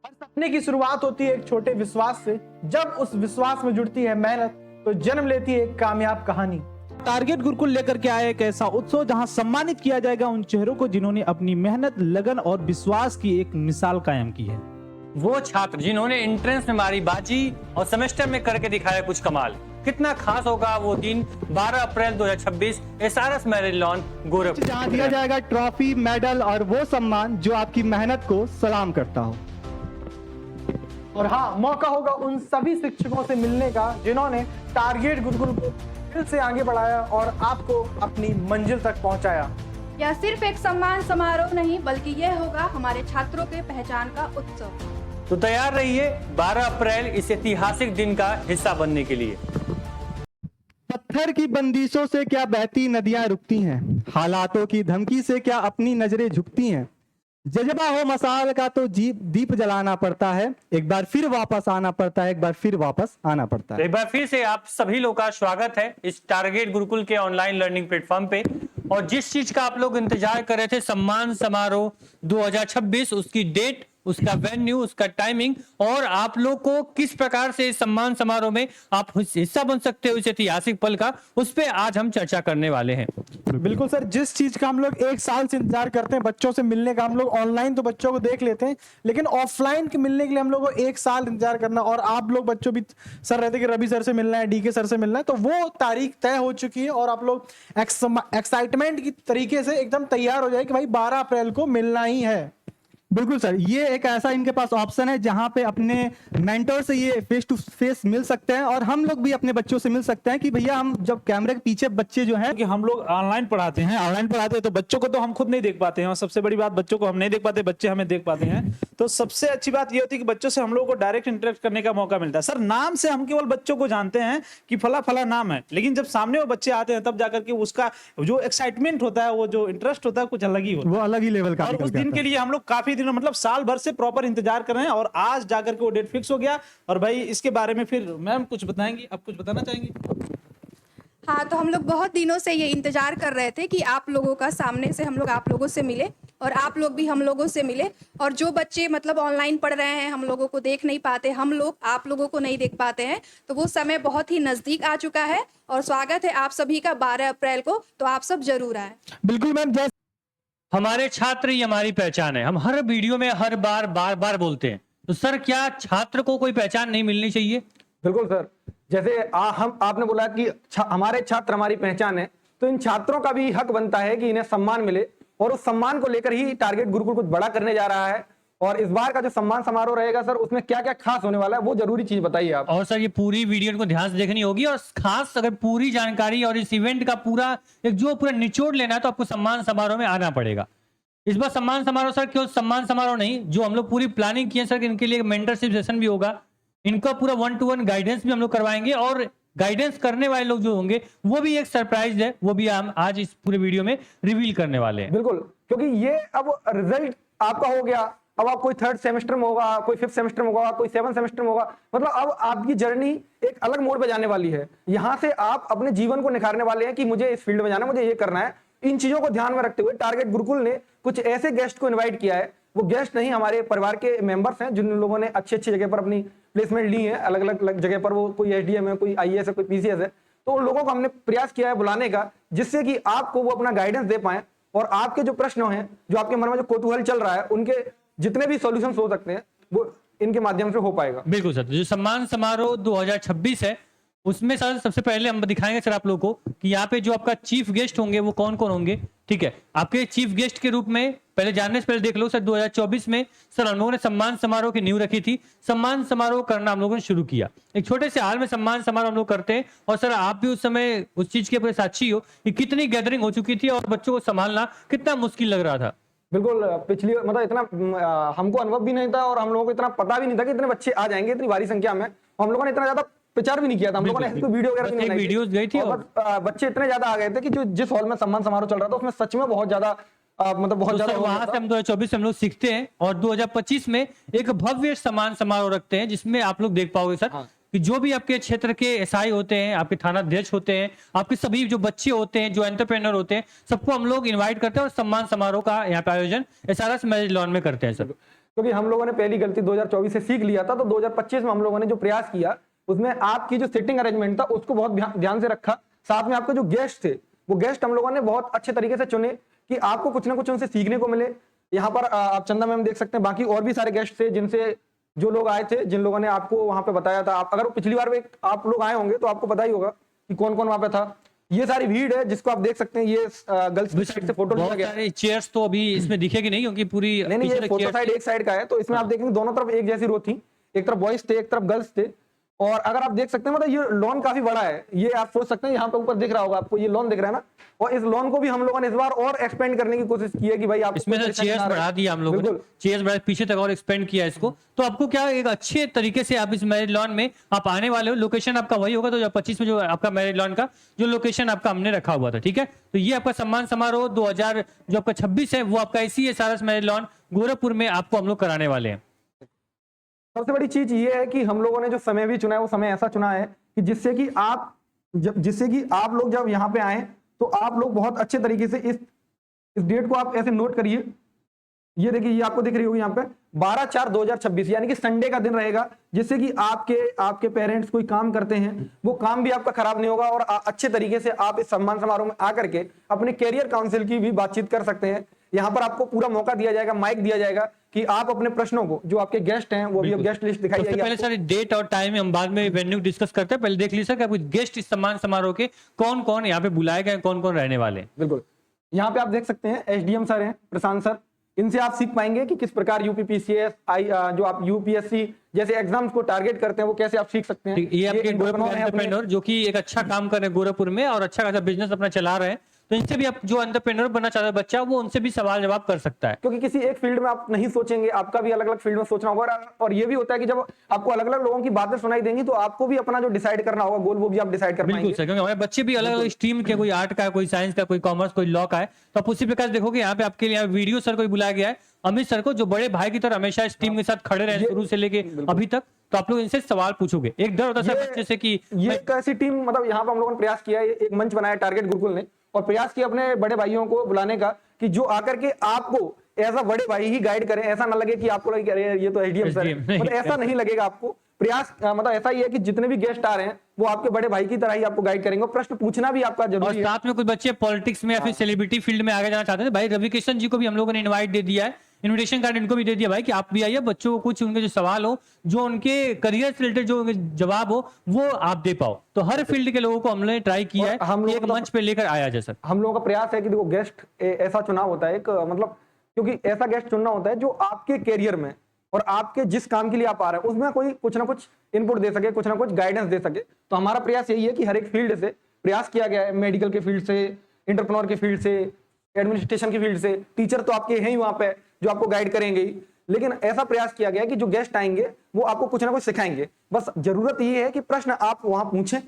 हर सपने की शुरुआत होती है एक छोटे विश्वास से। जब उस विश्वास में जुड़ती है मेहनत तो जन्म लेती है एक कामयाब कहानी। टारगेट गुरुकुल लेकर के आए एक ऐसा उत्सव जहां सम्मानित किया जाएगा उन चेहरों को जिन्होंने अपनी मेहनत, लगन और विश्वास की एक मिसाल कायम की है। वो छात्र जिन्होंने एंट्रेंस में मारी बाजी और सेमेस्टर में करके दिखाया कुछ कमाल। कितना खास होगा वो दिन 12 अप्रैल 2026 एसआरएस मैरिज लॉन गोरखपुर, जहां दिया जाएगा ट्रॉफी, मेडल और वो सम्मान जो आपकी मेहनत को सलाम करता हो। और हाँ, मौका होगा उन सभी शिक्षकों से मिलने का जिन्होंने टारगेट गुरुकुल को दिल से आगे बढ़ाया और आपको अपनी मंजिल तक पहुंचाया। यह सिर्फ एक सम्मान समारोह नहीं बल्कि यह होगा हमारे छात्रों के पहचान का उत्सव। तो तैयार रहिए 12 अप्रैल इस ऐतिहासिक दिन का हिस्सा बनने के लिए। पत्थर की बंदिशों से क्या बहती नदियां रुकती हैं, हालातों की धमकी से क्या अपनी नजरें झुकती हैं। जज्बा हो मसाल का तो दीप जलाना पड़ता है, एक बार फिर वापस आना पड़ता है, एक बार फिर वापस आना पड़ता है। एक बार फिर से आप सभी लोग का स्वागत है इस टारगेट गुरुकुल के ऑनलाइन लर्निंग प्लेटफॉर्म पे। और जिस चीज का आप लोग इंतजार कर रहे थे, सम्मान समारोह 2026, उसकी डेट, उसका वेन्यू, उसका टाइमिंग और आप लोग को किस प्रकार से इस सम्मान समारोह में आप हिस्सा बन सकते हो इस ऐतिहासिक पल का, उस पे आज हम चर्चा करने वाले हैं। बिल्कुल सर, जिस चीज का हम लोग एक साल से इंतजार करते हैं बच्चों से मिलने का, हम लोग ऑनलाइन तो बच्चों को देख लेते हैं लेकिन ऑफलाइन के मिलने के लिए हम लोग को एक साल इंतजार करना। और आप लोग बच्चों भी सर रहते कि रवि सर से मिलना है, डीके सर से मिलना है, तो वो तारीख तय हो चुकी है और आप लोग एक्साइटमेंट की तरीके से एकदम तैयार हो जाए कि भाई 12 अप्रैल को मिलना ही है। बिल्कुल सर, ये एक ऐसा इनके पास ऑप्शन है जहां पे अपने मेंटर से ये फेस टू फेस मिल सकते हैं और हम लोग भी अपने बच्चों से मिल सकते हैं कि भैया हम जब कैमरे के पीछे बच्चे जो हैं कि हम लोग ऑनलाइन पढ़ाते हैं तो बच्चों को तो हम खुद नहीं देख पाते हैं और सबसे बड़ी बात बच्चों को हम नहीं देख पाते, बच्चे हमें देख पाते हैं। तो सबसे अच्छी बात ये होती है कि बच्चों से हम लोगों को डायरेक्ट इंटरेक्ट करने का मौका मिलता है। सर, नाम से हम केवल बच्चों को जानते हैं कि फला फला नाम है, लेकिन जब सामने वो बच्चे आते हैं तब जाकर के उसका जो एक्साइटमेंट होता है, वो जो इंटरेस्ट होता है, कुछ अलग ही होता है, वो अलग ही लेवल का और निकल उस के दिन आता के है। लिए हम लोग काफी दिनों, मतलब साल भर से प्रॉपर इंतजार कर रहे हैं और आज जाकर के वो डेट फिक्स हो गया। और भाई इसके बारे में फिर मैम कुछ बताएंगी, आप कुछ बताना चाहेंगी? हाँ, तो हम लोग बहुत दिनों से ये इंतजार कर रहे थे कि आप लोगों का सामने से हम लोग आप लोगों से मिले और आप लोग भी हम लोगों से मिले। और जो बच्चे मतलब ऑनलाइन पढ़ रहे हैं, हम लोगों को देख नहीं पाते, हम लोग आप लोगों को नहीं देख पाते हैं, तो वो समय बहुत ही नजदीक आ चुका है और स्वागत है आप सभी का 12 अप्रैल को। तो आप सब जरूर आए। बिल्कुल मैम, हमारे छात्र ही हमारी पहचान है, हम हर वीडियो में हर बार बार बार बोलते हैं। तो सर, क्या छात्र को कोई पहचान नहीं मिलनी चाहिए? बिल्कुल सर, जैसे आपने बोला कि हमारे छात्र हमारी पहचान है, तो इन छात्रों का भी हक बनता है कि इन्हें सम्मान मिले और उस सम्मान को लेकर ही टारगेट गुरुकुल कुछ बड़ा करने जा रहा है। और इस बार का जो सम्मान समारोह रहेगा सर, उसमें क्या क्या खास होने वाला है वो जरूरी चीज बताइए आप। और सर, ये पूरी वीडियो को ध्यान से देखनी होगी और खास अगर पूरी जानकारी और इस इवेंट का पूरा निचोड़ लेना है तो आपको सम्मान समारोह में आना पड़ेगा। इस बार सम्मान समारोह सर केवल सम्मान समारोह नहीं, जो हम लोग पूरी प्लानिंग किए सर, इनके लिए मेंटरशिप सेशन भी होगा, इनका पूरा 1-to-1 गाइडेंस भी हम लोग करवाएंगे और गाइडेंस करने वाले लोग जो होंगे वो भी एक सरप्राइज है, वो भी हम आज इस पूरे वीडियो में रिवील करने वाले हैं। बिल्कुल, क्योंकि ये अब रिजल्ट आपका हो गया, अब आप कोई 3rd सेमेस्टर में होगा, कोई 5th सेमेस्टर में होगा, कोई 7th सेमेस्टर में होगा, मतलब अब आपकी जर्नी एक अलग मोड़ पे जाने वाली है। यहाँ से आप अपने जीवन को निखारने वाले हैं कि मुझे इस फील्ड में जाना, मुझे ये करना है। इन चीजों को ध्यान में रखते हुए टारगेट गुरुकुल ने कुछ ऐसे गेस्ट को इनवाइट किया है, वो गेस्ट नहीं, हमारे परिवार के मेंबर्स हैं जिन लोगों ने अच्छी अच्छी जगह पर अपनी प्लेसमेंट ली है, अलग अलग जगह पर, वो कोई एसडीएम है, कोई आईएएस है, कोई पीसीएस है। तो उन लोगों को हमने प्रयास किया है बुलाने का, जिससे कि आपको वो अपना गाइडेंस दे पाए और आपके जो प्रश्न हैं, जो आपके मन में जो कौतूहल चल रहा है, उनके जितने भी सॉल्यूशंस हो सकते हैं वो इनके माध्यम से हो पाएगा। बिल्कुल सर, जो सम्मान समारोह 2026 है उसमें सर सबसे पहले हम दिखाएंगे सर आप लोगों को कि यहाँ पे जो आपका चीफ गेस्ट होंगे वो कौन कौन होंगे। ठीक है, आपके चीफ गेस्ट के रूप में पहले जानने से पहले देख लो सर, 2024 में सर हम लोगों ने सम्मान समारोह की नींव रखी थी। सम्मान समारोह करना हम लोगों ने शुरू किया, एक छोटे से हाल में सम्मान समारोह हम लोग करते हैं। और सर आप भी उस समय उस चीज के पूरे साक्षी हो कि कितनी गैदरिंग हो चुकी थी और बच्चों को संभालना कितना मुश्किल लग रहा था। बिल्कुल, पिछली मतलब इतना हमको अनुभव भी नहीं था और हम लोगों को इतना पता भी नहीं था कि इतने बच्चे आ जाएंगे इतनी भारी संख्या में। हम लोगों ने इतना ज्यादा प्रचार भी नहीं किया था, हम लोगों ने ऐसी कोई वीडियो वगैरह भी नहीं बनाई थी। वीडियोस गई थी और बच्चे इतने ज्यादा आ गए थे कि जो जिस हॉल में सम्मान समारोह चल रहा था उसमें सच में बहुत ज्यादा मतलब बहुत ज्यादा वहां से हम 2024 से हम लोग सीखते हैं और 2025 में एक भव्य सम्मान समारोह रखते हैं, जिसमें आप लोग देख पाओगे सर कि जो भी आपके क्षेत्र के एसआई होते हैं, आपके थाना अध्यक्ष होते हैं, आपके सभी जो बच्चे होते हैं, जो एंटरप्रेन्योर होते हैं, सबको हम लोग इनवाइट करते हैं और सम्मान समारोह का यहाँ पे आयोजन एसआरएस मैरिज लॉन में करते हैं सर। क्योंकि हम लोगों ने पहली गलती 2024 से सीख लिया था, तो 2025 में हम लोगों ने जो प्रयास किया उसमें आपकी जो सिटिंग अरेंजमेंट था उसको बहुत ध्यान से रखा। साथ में आपके जो गेस्ट थे वो गेस्ट हम लोगों ने बहुत अच्छे तरीके से चुने कि आपको कुछ ना कुछ उनसे सीखने को मिले। यहाँ पर आप चंदा मैम देख सकते हैं, बाकी और भी सारे गेस्ट थे जिनसे जो लोग आए थे, जिन लोगों ने आपको वहां पे बताया था। आप अगर पिछली बार में आप लोग आए होंगे तो आपको पता ही होगा कि कौन कौन वहां पे था। ये सारी भीड़ है जिसको आप देख सकते हैं, ये गर्ल्स की साइड से फोटो लिया गया है। चेयर्स तो अभी इसमें दिखेगी नहीं क्योंकि पूरी नहीं ये पीछे तक फोटो chairs साइड एक साइड का है, तो इसमें आप देखेंगे दोनों तरफ एक जैसी रो थी, एक तरफ बॉयज थे एक तरफ गर्ल्स थे। और अगर आप देख सकते हैं मतलब ये लॉन काफी बड़ा है, ये आप सोच सकते हैं यहाँ पे ऊपर दिख रहा होगा आपको, ये लॉन दिख रहा है ना, और इस लॉन को भी हम लोगों ने इस बार और एक्सपेंड करने की कोशिश की है कि भाई आप इसमें से चेयर्स बढ़ा दिया हम लोगों ने, चेयर्स बढ़ा पीछे तक और एक्सपेंड किया इसको। तो आपको क्या एक अच्छे तरीके से आप इस मैरिज लॉन में आप आने वाले हो, लोकेशन आपका वही होगा। तो 25 में जो आपका मैरिज लॉन का जो लोकेशन आपका हमने रखा हुआ था, ठीक है। तो ये आपका सम्मान समारोह 2000 जो आपका 26 है वो आपका इसी एसआरएस मैरिज लॉन गोरखपुर में आपको हम लोग कराने वाले हैं। सबसे बड़ी चीज ये है कि हम लोगों ने जो समय भी चुना है वो समय ऐसा चुना है कि जिससे कि आप लोग जब यहाँ पे आए तो आप लोग बहुत अच्छे तरीके से इस डेट को आप ऐसे नोट करिए। ये देखिए, ये आपको दिख रही होगी यहाँ पे 12/4/2026 यानी कि संडे का दिन रहेगा, जिससे कि आपके पेरेंट्स कोई काम करते हैं वो काम भी आपका खराब नहीं होगा और अच्छे तरीके से आप इस सम्मान समारोह में आकर के अपने कैरियर काउंसिल की भी बातचीत कर सकते हैं। यहाँ पर आपको पूरा मौका दिया जाएगा, माइक दिया जाएगा कि आप अपने प्रश्नों को, जो आपके गेस्ट हैं वो भी गेस्ट लिस्ट दिखाई जाएगी। पहले सर डेट और टाइम हम बाद में वेन्यू डिस्कस करते हैं, पहले देख लीजिए कि आपको गेस्ट इस सम्मान समारोह के कौन कौन यहाँ पे बुलाए गए, कौन कौन रहने वाले। बिल्कुल, यहाँ पे आप देख सकते हैं एसडीएम सर हैं, प्रशांत सर, इनसे आप सीख पाएंगे कि किस प्रकार यूपीपीसीएस जो आप यूपीएससी जैसे एग्जाम्स को टारगेट करते हैं वो कैसे आप सीख सकते हैं। ये आपके गोरखपुर एंटरप्रेन्योर जो कि एक अच्छा काम कर रहे हैं गोरखपुर में और अच्छा खासा बिजनेस अपना चला रहे हैं, तो इनसे भी आप जो एंटरप्रेन्योर बनना चाहता है बच्चा वो उनसे भी सवाल जवाब कर सकता है। क्योंकि किसी एक फील्ड में आप नहीं सोचेंगे, आपका भी अलग अलग फील्ड में सोचना होगा। और ये भी होता है कि जब आपको अलग अलग लोगों की बातें सुनाई देंगी तो आपको भी अपना जो डिसाइड करना होगा गोल वो भी आप डिसाइड कर पाएंगे। बिल्कुल सर, क्योंकि हमारे बच्चे भी अलग अलग स्ट्रीम के, कोई आर्ट का, कोई साइंस का, कोई कॉमर्स, कोई लॉ का है। तो आप उसी प्रकार देखोगे यहाँ पे आपके लिए वीडियो सर को बुलाया गया है, अमित सर को, जो बड़े भाई की तरह हमेशा इस टीम के साथ खड़े रहे शुरू से लेके अभी तक। तो आप लोग इनसे सवाल पूछोगे, एक डर होता है बच्चे से कि ये एक ऐसी टीम, मतलब यहाँ पे हम लोगों ने प्रयास किया है, एक मंच बनाया टारगेट गुरुकुल ने और प्रयास किया अपने बड़े भाइयों को बुलाने का कि जो आकर के आपको एज अ बड़े भाई ही गाइड करें। ऐसा ना लगे कि आपको लगे अरे ये तो एसडीएम सर है, मतलब ऐसा नहीं लगेगा आपको। प्रयास मतलब ऐसा ही है कि जितने भी गेस्ट आ रहे हैं वो आपके बड़े भाई की तरह ही आपको गाइड करेंगे। प्रश्न पूछना भी आपका जरूरी है। साथ में कुछ बच्चे पॉलिटिक्स में या फिर सेलिब्रिटी फील्ड में आगे जाना चाहते हैं, भाई रवि किशन जी को भी हम लोगों ने इनवाइट दे दिया है, इनविटेशन कार्ड इनको भी दे दिया भाई कि आप भी आइए, बच्चों को कुछ उनके जो सवाल हो, जो उनके करियर से रिलेटेड जो जवाब हो वो आप दे पाओ। तो हर फील्ड के लोगों को हमने ट्राई किया है, हम एक मंच पे लेकर आया जैसा। हम लोगों का प्रयास है कि देखो गेस्ट ऐसा चुनाव होता है एक मतलब, क्योंकि ऐसा गेस्ट चुनना होता है जो आपके कैरियर में और आपके जिस काम के लिए आप आ रहे हैं उसमें कोई कुछ ना कुछ इनपुट दे सके, कुछ ना कुछ गाइडेंस दे सके। तो हमारा प्रयास यही है कि हर एक फील्ड से प्रयास किया गया है, मेडिकल के फील्ड से, एंटरप्रेन्योर के फील्ड से, एडमिनिस्ट्रेशन की फील्ड से, टीचर तो आपके हैं ही वहां पे जो आपको गाइड करेंगे ही, लेकिन ऐसा प्रयास किया गया है कि जो गेस्ट आएंगे वो आपको कुछ ना कुछ सिखाएंगे। बस जरूरत ये है कि प्रश्न आप वहां पूछें,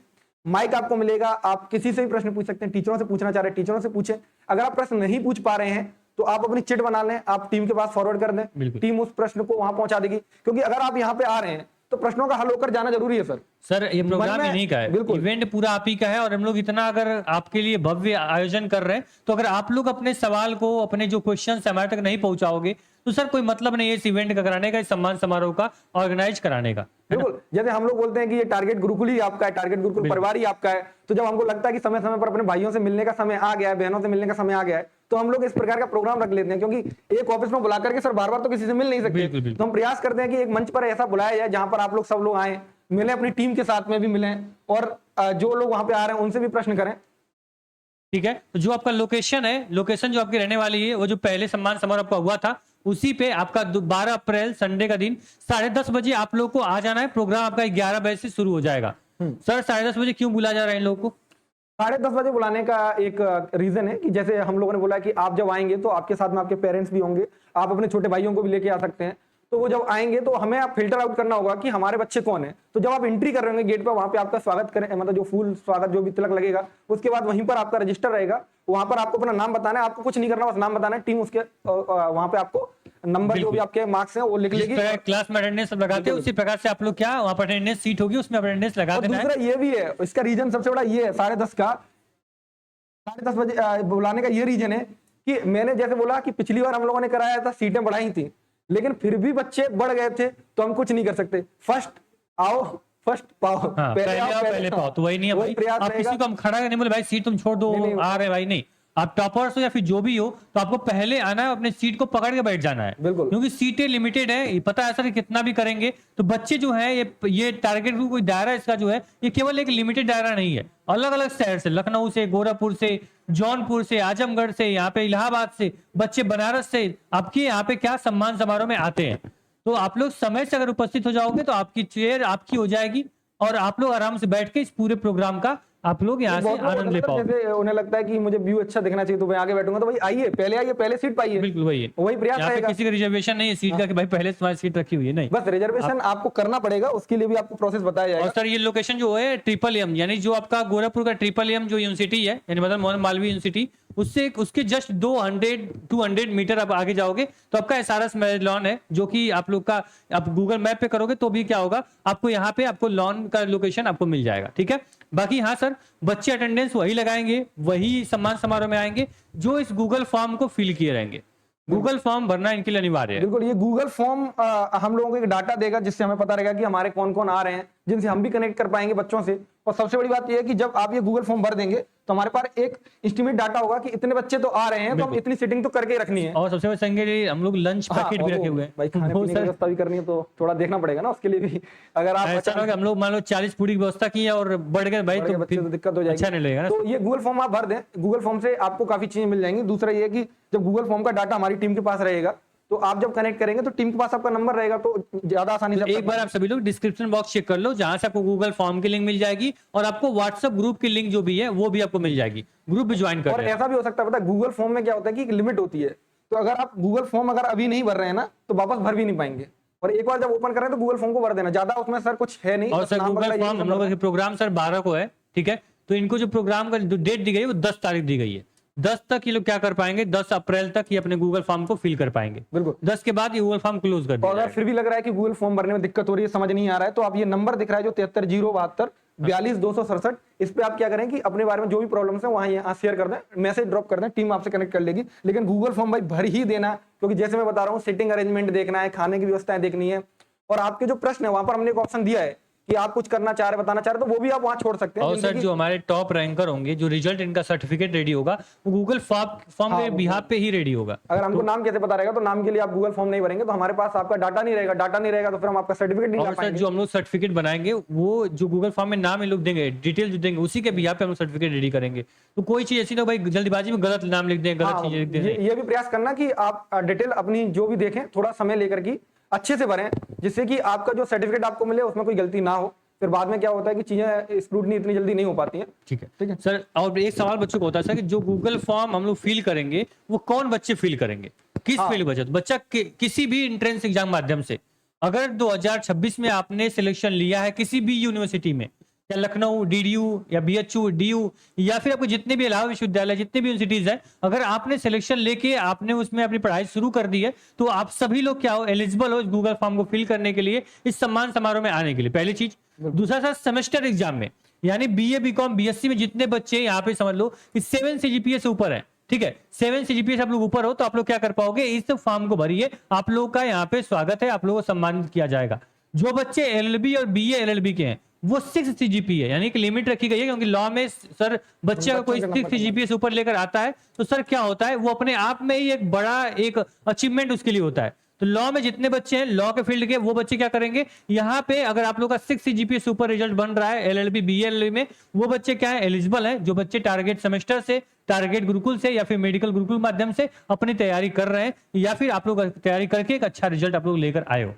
माइक आपको मिलेगा, आप किसी से भी प्रश्न पूछ सकते हैं, टीचरों से पूछना चाह रहे हैं टीचरों से पूछें। अगर आप प्रश्न नहीं पूछ पा रहे हैं तो आप अपनी चिट बना लें, आप टीम के पास फॉरवर्ड कर दें, टीम उस प्रश्न को वहां पहुंचा देगी। क्योंकि अगर आप यहाँ पे आ रहे हैं तो प्रश्नों का हल होकर जाना जरूरी है। सर ये प्रोग्राम इन्हीं का है, इवेंट पूरा आप ही का है और हम लोग इतना अगर आपके लिए भव्य आयोजन कर रहे हैं तो अगर आप लोग अपने सवाल को, अपने जो क्वेश्चन हमारे तक नहीं पहुंचाओगे तो सर कोई मतलब नहीं है इस इवेंट का कराने का, इस सम्मान समारोह का ऑर्गेनाइज कराने का। बिल्कुल, जैसे हम लोग बोलते हैं कि ये टारगेट गुरुकुल ही आपका है, टारगेट गुरुकुल परिवार ही आपका है। तो जब हमको लगता है कि समय समय पर अपने भाइयों से मिलने का समय आ गया है, बहनों से मिलने का समय आ गया है, तो हम लोग इस प्रकार का प्रोग्राम रख लेते हैं। क्योंकि एक ऑफिस में बुला करके सर बार बार तो किसी से मिल नहीं सकते, तो हम प्रयास करते हैं कि एक मंच पर ऐसा बुलाया जाए जहां पर आप लोग सब लोग आए, मिले, अपनी टीम के साथ में भी मिलें और जो लोग वहां पे आ रहे हैं उनसे भी प्रश्न करें। ठीक है, तो जो आपका लोकेशन है, लोकेशन जो आपकी रहने वाली है वो जो पहले सम्मान समारोह आपका हुआ था उसी पे आपका 12 अप्रैल संडे का दिन 10:30 बजे आप लोग को आ जाना है। प्रोग्राम आपका 11 बजे से शुरू हो जाएगा। सर 10:30 बजे क्यों बुला जा रहे हैं इन लोगों को? 10:30 बजे बुलाने का एक रीजन है कि जैसे हम लोगों ने बोला कि आप जब आएंगे तो आपके साथ में आपके पेरेंट्स भी होंगे, आप अपने छोटे भाइयों को भी लेके आ सकते हैं। तो वो जब आएंगे तो हमें आप फिल्टर आउट करना होगा कि हमारे बच्चे कौन है। तो जब आप एंट्री कर रहे होंगे गेट पर, वहां पे आपका स्वागत करें, मतलब जो फूल स्वागत जो भी तिलक लगेगा, उसके बाद वहीं पर आपका रजिस्टर रहेगा, वहां पर आपको अपना नाम बताना है, आपको कुछ नहीं करना, बस नाम बताना है। टीम उसके वहां पे आपको नंबर जो भी आपके मार्क्स हैं वो लिख लेगी। क्लास में अटेंडेंस लगाते हैं उसी प्रकार से आप लोग क्या वहां पर अटेंडेंस सीट होगी उसमें अटेंडेंस लगा देना है। दूसरा ये भी है, इसका रीजन सबसे बड़ा ये है 10:30 का, 10:30 बजे बुलाने का ये रीजन है कि मैंने जैसे बोला कि पिछली बार हम लोगों ने कराया था, सीटें बढ़ाई थी, लेकिन फिर भी बच्चे बढ़ गए थे तो हम कुछ नहीं कर सकते। फर्स्ट आओ फर्स्ट पाओ, हाँ, पहले आओ पहले पाओ, तो वही नहीं है भाई। प्रयास आप रहेगा। किसी को हम खड़ा नहीं बोले भाई सीट तुम छोड़ दो, नहीं, आ रहे भाई, नहीं। आप टॉपर्स हो या फिर जो भी हो, तो आपको पहले आना है, अपने सीट को पकड़ के बैठ जाना है, बिल्कुल। क्योंकि सीटें लिमिटेड है। ये पता है सर, कितना भी करेंगे तो बच्चे जो है ये टारगेट ग्रुप, कोई दायरा इसका जो है ये केवल एक लिमिटेड दायरा नहीं है। अलग अलग शहर से, लखनऊ से, गोरखपुर से, जौनपुर से, आजमगढ़ से, यहाँ पे इलाहाबाद से, बच्चे बनारस से आपके यहाँ पे क्या सम्मान समारोह में आते हैं। तो आप लोग समय से अगर उपस्थित हो जाओगे तो आपकी चेयर आपकी हो जाएगी और आप लोग आराम से बैठ के इस पूरे प्रोग्राम का आप लोग यहाँ से बहुत लोग आनंद ले मतलब पाओगे। जैसे उन्हें लगता है कि मुझे व्यू अच्छा दिखना चाहिए तो मैं आगे बैठूंगा, तो भाई आइए पहले सीट पाइए। बिल्कुल वही है, वही प्रयास यहाँ पे रहेगा। किसी का रिजर्वेशन नहीं है सीट का कि भाई पहले तुम्हारी सीट रखी हुई है, नहीं। बस रिजर्वेशन आपको करना पड़ेगा, उसके लिए भी आपको प्रोसेस बताया और जाएगा। सर ये लोकेशन जो है ट्रिपल यानी जो आपका गोरखपुर का ट्रिपल जो यूनिवर्सिटी है, यानी मतलब मोहन मालवीय यूनिवर्सिटी, उससे उसके जस्ट 200 मीटर आप आगे जाओगे तो आपका एसआरएस मैरिज लॉन है, जो कि आप लोग का आप गूगल मैप पे करोगे तो भी क्या होगा, आपको यहाँ पे आपको लॉन का लोकेशन आपको मिल जाएगा। ठीक है, बाकी हाँ सर, बच्चे अटेंडेंस वही लगाएंगे, वही सम्मान समारोह में आएंगे जो इस गूगल फॉर्म को फिल किए रहेंगे। गूगल फॉर्म भरना इनके लिए अनिवार्य है। बिल्कुल, ये गूगल फॉर्म हम लोगों को एक डाटा देगा जिससे हमें पता रहेगा कि हमारे कौन कौन आ रहे हैं, जिनसे हम भी कनेक्ट कर पाएंगे बच्चों से। और सबसे बड़ी बात यह है कि जब आप ये गूगल फॉर्म भर देंगे तो हमारे पास एक एस्टिमेट डाटा होगा कि इतने बच्चे तो आ रहे हैं, तो हम इतनी सीटिंग तो करके ही रखनी है। और सबसे बड़े संगे हम लोग लंच पैकेट भी रखे हुए हैं। भाई खाने वो पीने की सर, व्यवस्था भी करनी है तो थोड़ा देखना पड़ेगा ना उसके लिए भी। अगर आप ऐसा ना हो कि हम लोग मान लो 40 पूरी की व्यवस्था की है और बढ़ गए भाई, तो बच्चे फिर तो दिक्कत हो जाएगी। अच्छा नहीं लगेगा ना। तो ये गूगल फॉर्म आप भर दें, गूगल फॉर्म से आपको काफी चीजें मिल जाएंगी। दूसरा ये है कि जब गूगल फॉर्म का डाटा हमारी टीम के पास रहेगा तो आप जब कनेक्ट करेंगे तो टीम के पास आपका नंबर रहेगा, तो ज्यादा आसानी से एक बार आप सभी लोग डिस्क्रिप्शन बॉक्स चेक कर लो, जहां से आपको गूगल फॉर्म की लिंक मिल जाएगी और आपको व्हाट्सएप ग्रुप की लिंक जो भी है वो भी आपको मिल जाएगी। ग्रुप भी ज्वाइन कर और लेना। ऐसा भी हो सकता है, पता है गूगल फॉर्म में क्या होता है कि एक लिमिट होती है, तो अगर आप गूगल फॉर्म अगर अभी नहीं भर रहे हैं ना तो वापस भर भी नहीं पाएंगे। और एक बार जब ओपन कर रहे हैं तो गूगल फॉर्म को भर देना, ज्यादा उसमें सर कुछ है नहीं। और बस सर नाम गूगल वगैरह फॉर्म यही हम लोगों के प्रोग्राम सर 12 को है, ठीक है, तो इनको जो प्रोग्राम का जो डेट दी गई है वो 10 तारीख दी गई है। 10 तक ये लोग क्या कर पाएंगे, 10 अप्रैल तक ये अपने गूगल फॉर्म को फिल कर पाएंगे। बिल्कुल। 10 के बाद ये गूगल फॉर्म क्लोज कर और दिया अगर जाएगा। फिर भी लग रहा है कि गूगल फॉर्म भरने में दिक्कत हो रही है, समझ नहीं आ रहा है, तो आप ये नंबर दिख रहा है जो 73 072 42 267, इस पे आप क्या करें कि अपने बारे में जो भी प्रॉब्लम्स है वहां यहाँ शेयर कर दें, मैसेज ड्रॉप कर दें, टीम आपसे कनेक्ट कर लेगी। लेकिन गूगल फॉर्म भाई भर ही देना, क्योंकि जैसे मैं बता रहा हूँ सिटिंग अरेंजमेंट देखना है, खाने की व्यवस्थाएं देखनी है, और आपके जो प्रश्न है वहां पर हमने एक ऑप्शन दिया है कि आप कुछ करना चाह रहे, बताना चाह रहे, तो वो भी आप वहां छोड़ सकते हैं। और सर जो हमारे टॉप रैंकर होंगे, जो रिजल्ट इनका सर्टिफिकेट रेडी होगा वो गूगल फॉर्म के बिहाफ पे ही रेडी होगा। अगर हमको नाम कैसे पता रहेगा, तो नाम के लिए आप गूगल फॉर्म नहीं भरेंगे तो हमारे पास आपका डाटा नहीं रहेगा, डाटा नहीं रहेगा तो फिर हम आपका सर्टिफिकेट नहीं ला और सर पाएंगे। जो हम लोग सर्टिफिकेट बनाएंगे वो जो गूगल फॉर्म में नाम ये लोग देंगे, डिटेल जो देंगे, उसी के बिहाफ पे हम लोग सर्टिफिकेट रेडी करेंगे। तो कोई चीज ऐसी ना भाई जल्दीबाजी में गलत नाम लिख दें, गलत चीजें लिख दें। ये भी प्रयास करना कि आप डिटेल अपनी जो भी देखें थोड़ा समय लेकर की अच्छे से भरें, जिससे कि आपका जो सर्टिफिकेट आपको मिले उसमें कोई गलती ना हो। फिर बाद में क्या होता है कि चीजें स्क्रूटनी इतनी जल्दी नहीं हो पाती हैं। ठीक है सर। और एक सवाल बच्चों को होता है सर कि जो गूगल फॉर्म हम लोग फिल करेंगे वो कौन बच्चे फिल करेंगे, किस फील्ड बच्चे, बच्चा किसी भी एंट्रेंस एग्जाम माध्यम से अगर 2026 में आपने सिलेक्शन लिया है किसी भी यूनिवर्सिटी में, या लखनऊ डीडीयू या बीएचयू डीयू या फिर आपको जितने भी इलाहाबाद विश्वविद्यालय जितने भी यूनिवर्सिटीज है, अगर आपने सिलेक्शन लेके आपने उसमें अपनी पढ़ाई शुरू कर दी है तो आप सभी लोग क्या हो, एलिजिबल हो इस गूगल फॉर्म को फिल करने के लिए, इस सम्मान समारोह में आने के लिए, पहली चीज। दूसरा सर सेमेस्टर एग्जाम में, यानी बीए बीकॉम बीएससी में जितने बच्चे यहाँ पे समझ लो कि 7 CGPA से ऊपर है, ठीक है, 7 CGPA से आप लोग ऊपर हो तो आप लोग क्या कर पाओगे, इस फॉर्म को भरिए, आप लोग का यहाँ पे स्वागत है, आप लोगों को सम्मानित किया जाएगा। जो बच्चे एलएलबी और बीए एलएलबी के हैं वो 6 CGPA यानी कि लिमिट रखी गई है, क्योंकि लॉ में सर बच्चे अगर कोई 6 CGPA से ऊपर लेकर आता है तो सर क्या होता है, वो अपने आप में ही एक बड़ा एक अचीवमेंट उसके लिए होता है। तो लॉ में जितने बच्चे हैं लॉ के फील्ड के, वो बच्चे क्या करेंगे, यहाँ पे अगर आप लोग का 6 CGPA से ऊपर रिजल्ट बन रहा है एलएलबी बीए एलएलबी में, वो बच्चे क्या है, एलिजिबल है। जो बच्चे टारगेट सेमेस्टर से, टारगेट गुरुकुल से या फिर मेडिकल गुरुकुल माध्यम से अपनी तैयारी कर रहे हैं, या फिर आप लोग तैयारी करके एक अच्छा रिजल्ट आप लोग लेकर आए हो।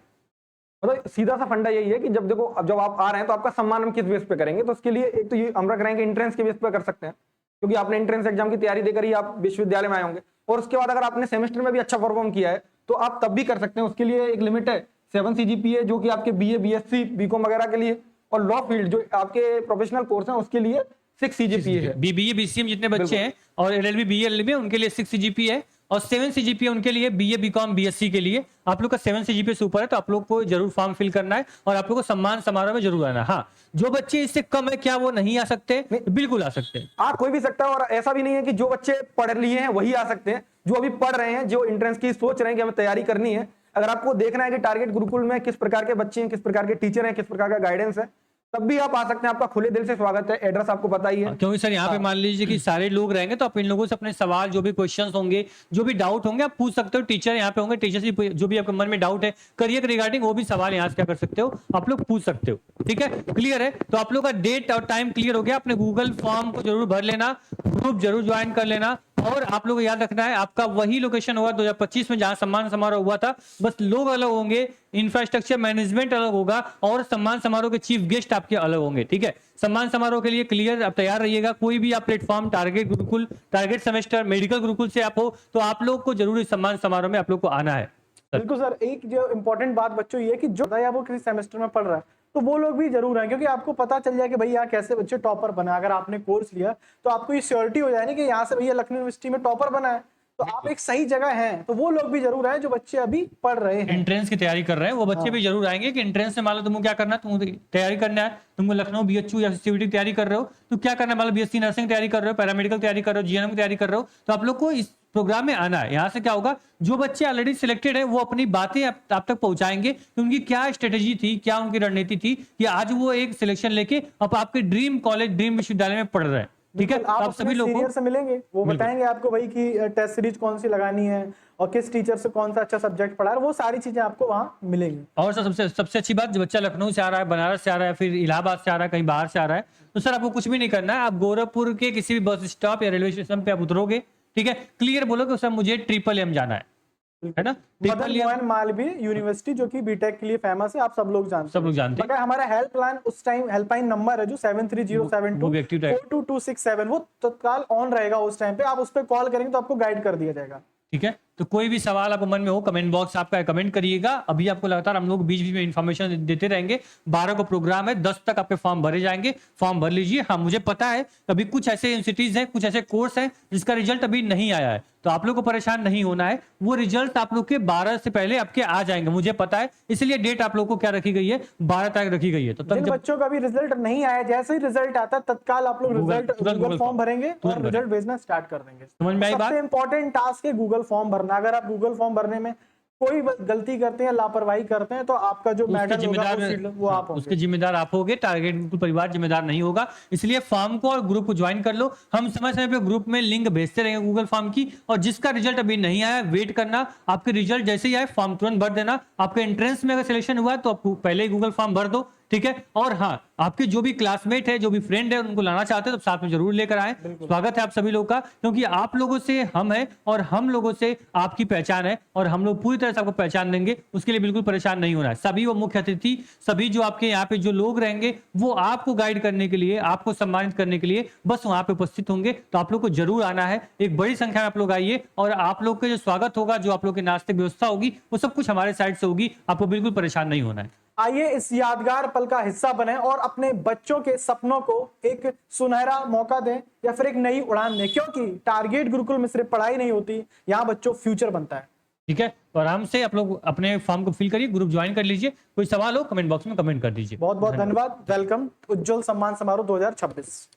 मतलब सीधा सा फंडा यही है कि जब देखो, अब जब आप आ रहे हैं तो आपका सम्मान हम किस बेस पे करेंगे, तो उसके लिए एक तो ये हम रख रहे हैं कि एंट्रेंस के बेस पे कर सकते हैं, क्योंकि आपने एंट्रेंस एग्जाम की तैयारी देकर ही आप विश्वविद्यालय में आए होंगे, और उसके बाद अगर आपने सेमेस्टर में भी अच्छा परफॉर्म किया है तो आप तब भी कर सकते हैं। उसके लिए एक लिमिट है 7 CGPA जो कि आपके बीए बीएससी बीकॉम वगैरह के लिए, और लॉ फील्ड जो आपके प्रोफेशनल कोर्स हैं उसके लिए 6 CGPA है। बीबीए बीसीएम जितने बच्चे हैं और एलएलबी बीए एलएलबी उनके लिए 6 CGPA है, और 7 CGPA उनके लिए बीए बीकॉम बीएससी के लिए। आप लोग का 7 CGPA से ऊपर है तो आप लोग को जरूर फॉर्म फिल करना है और आप लोग को सम्मान समारोह में जरूर आना है। हाँ, जो बच्चे इससे कम है क्या वो नहीं आ सकते? बिल्कुल आ सकते हैं। आ कोई भी सकता है, और ऐसा भी नहीं है कि जो बच्चे पढ़ लिए हैं वही आ सकते हैं। जो अभी पढ़ रहे हैं, जो एंट्रेंस की सोच रहे हैं कि हमें तैयारी करनी है, अगर आपको देखना है कि टारगेट गुरुकुल में किस प्रकार के बच्चे हैं, किस प्रकार के टीचर हैं, किस प्रकार का गाइडेंस है, तब भी आप आ सकते हैं। आपका खुले दिल से स्वागत है। एड्रेस आपको पता ही है। क्योंकि सर यहाँ पे मान लीजिए कि सारे लोग रहेंगे तो आप इन लोगों से अपने सवाल, जो भी क्वेश्चंस होंगे, जो भी डाउट होंगे, आप पूछ सकते हो। टीचर यहाँ पे होंगे, टीचर से जो भी आपके मन में डाउट है करियर के रिगार्डिंग, वो भी सवाल यहाँ से क्या कर सकते हो, आप लोग पूछ सकते हो। ठीक है, क्लियर है। तो आप लोग का डेट और टाइम क्लियर हो गया। अपने गूगल फॉर्म को जरूर भर लेना, ग्रुप जरूर ज्वाइन कर लेना, और आप लोग को याद रखना है आपका वही लोकेशन होगा 2025 में जहां सम्मान समारोह हुआ था, बस लोग अलग होंगे, इंफ्रास्ट्रक्चर मैनेजमेंट अलग होगा, और सम्मान समारोह के चीफ गेस्ट आपके अलग होंगे। ठीक है, सम्मान समारोह के लिए क्लियर आप तैयार रहिएगा। कोई भी आप platform, target Gurukul, target semester, medical Gurukul से आप हो तो आप लोग को जरूर इस सम्मान समारोह में आप लोग को आना है। बिल्कुल सर। एक जो इम्पोर्टेंट बात बच्चों ये है कि जो या वो किसी सेमेस्टर में पढ़ रहा है तो वो लोग भी जरूर हैं, क्योंकि आपको पता चल जाए कि भाई यहाँ कैसे बच्चे टॉपर बना। अगर आपने कोर्स लिया तो आपको ये श्योरिटी हो जाए कि यहाँ से भैया लखनऊ यूनिवर्सिटी में टॉपर बना है, तो आप एक सही जगह हैं। तो वो लोग भी जरूर आए जो बच्चे अभी पढ़ रहे हैं, एंट्रेंस की तैयारी कर रहे हैं, वो बच्चे भी जरूर आएंगे कि एंट्रेंस में मान लो तुमको क्या करना है, तुमको तैयारी करना है, तुमको लखनऊ बीएचयू या सीयूईटी की तैयारी कर रहे हो तो क्या करना है, मान लो बीएससी नर्सिंग तैयारी कर रहे हो, पैरामेडिकल तैयारी कर रहे हो, जीएनएम की तैयारी कर रहे हो, तो आप लोग को इस प्रोग्राम में आना है। यहाँ से क्या होगा, जो बच्चे ऑलरेडी सिलेक्टेड है वो अपनी बातें आप तक पहुंचाएंगे कि उनकी क्या स्ट्रेटेजी थी, क्या उनकी रणनीति थी कि आज वो एक सिलेक्शन लेके अब आपके ड्रीम कॉलेज, ड्रीम विश्वविद्यालय में पढ़ रहे हैं। ठीक है, आप आप सभी लोगों सीनियर से मिलेंगे, वो बताएंगे आपको भाई कि टेस्ट सीरीज कौन सी लगानी है और किस टीचर से कौन सा अच्छा सब्जेक्ट पढ़ा है, वो सारी चीजें आपको वहां मिलेंगी। और सर सबसे अच्छी बात, जो बच्चा लखनऊ से आ रहा है, बनारस से आ रहा है, फिर इलाहाबाद से आ रहा है, कहीं बाहर से आ रहा है, तो सर आपको कुछ भी नहीं करना है। आप गोरखपुर के किसी भी बस स्टॉप या रेलवे स्टेशन पे आप उतरोगे, ठीक है, क्लियर बोलोगे सर मुझे ट्रिपल जाना है ना, मदन मोहन मालवीय यूनिवर्सिटी जो कि बीटेक के लिए फेमस है, आप सब लोग जानते हैं। मगर हमारा हेल्पलाइन उस टाइम हेल्पलाइन नंबर है जो 7307242267, वो तत्काल ऑन रहेगा उस टाइम पे। आप उस पर कॉल करेंगे तो आपको गाइड कर दिया जाएगा। ठीक है, तो कोई भी सवाल आपको मन में हो कमेंट बॉक्स आपका कमेंट करिएगा। अभी आपको लगातार हम लोग बीच बीच में इन्फॉर्मेशन देते रहेंगे। 12 को प्रोग्राम है, 10 तक आपके फॉर्म भरे जाएंगे, फॉर्म भर लीजिए। हाँ, मुझे पता है अभी कुछ ऐसे यूनिवर्सिटीज हैं, कुछ ऐसे कोर्स हैं जिसका रिजल्ट अभी नहीं आया है, तो आप लोग को परेशान नहीं होना है। वो रिजल्ट आप लोग के 12 से पहले आपके आ जाएंगे, मुझे पता है, इसलिए डेट आप लोग को क्या रखी गई है, 12 तारीख रखी गई है। तो तब जिन बच्चों का भी रिजल्ट नहीं आया, जैसे ही रिजल्ट आता है तत्काल आप लोग गूगल फॉर्म भरेंगे और रिजल्ट भेजना स्टार्ट कर देंगे। समझ में आई बात? सबसे इंपॉर्टेंट टास्क है गूगल फॉर्म भरना। अगर आप गूगल फॉर्म भरने में कोई गलती करते हैं, लापरवाही करते हैं, तो आपका जो मैडम होगा वो आप होंगे, उसके जिम्मेदार आप होगे, टारगेट गुरुकुल परिवार जिम्मेदार नहीं होगा। इसलिए फॉर्म को और ग्रुप को ज्वाइन कर लो। हम समय समय पे ग्रुप में लिंक भेजते रहेंगे गूगल फॉर्म की, और जिसका रिजल्ट अभी नहीं आया वेट करना, आपके रिजल्ट जैसे ही आए फॉर्म तुरंत भर देना। आपके एंट्रेंस में अगर सिलेक्शन हुआ तो आप पहले ही गूगल फॉर्म भर दो, ठीक है। और हाँ, आपके जो भी क्लासमेट है, जो भी फ्रेंड है, उनको लाना चाहते हैं तो साथ में जरूर लेकर आए। स्वागत है आप सभी लोगों का, क्योंकि आप लोगों से हम हैं और हम लोगों से आपकी पहचान है, और हम लोग पूरी तरह से आपको पहचान देंगे। उसके लिए बिल्कुल परेशान नहीं होना है। सभी वो मुख्य अतिथि, सभी जो आपके यहाँ पे जो लोग रहेंगे, वो आपको गाइड करने के लिए, आपको सम्मानित करने के लिए बस वहां पे उपस्थित होंगे। तो आप लोग को जरूर आना है, एक बड़ी संख्या में आप लोग आइए, और आप लोग का जो स्वागत होगा, जो आप लोग के नाश्ते की व्यवस्था होगी, वो सब कुछ हमारे साइड से होगी। आपको बिल्कुल परेशान नहीं होना है। आइए इस यादगार पल का हिस्सा बने और अपने बच्चों के सपनों को एक सुनहरा मौका दें या फिर एक नई उड़ान दें, क्योंकि टारगेट गुरुकुल में सिर्फ पढ़ाई नहीं होती, यहाँ बच्चों फ्यूचर बनता है। ठीक है, तो आराम से आप लोग अपने फॉर्म को फिल करिए, ग्रुप ज्वाइन कर लीजिए। कोई सवाल हो कमेंट बॉक्स में कमेंट कर दीजिए। बहुत बहुत धन्यवाद। वेलकम उज्जवल सम्मान समारोह 2026।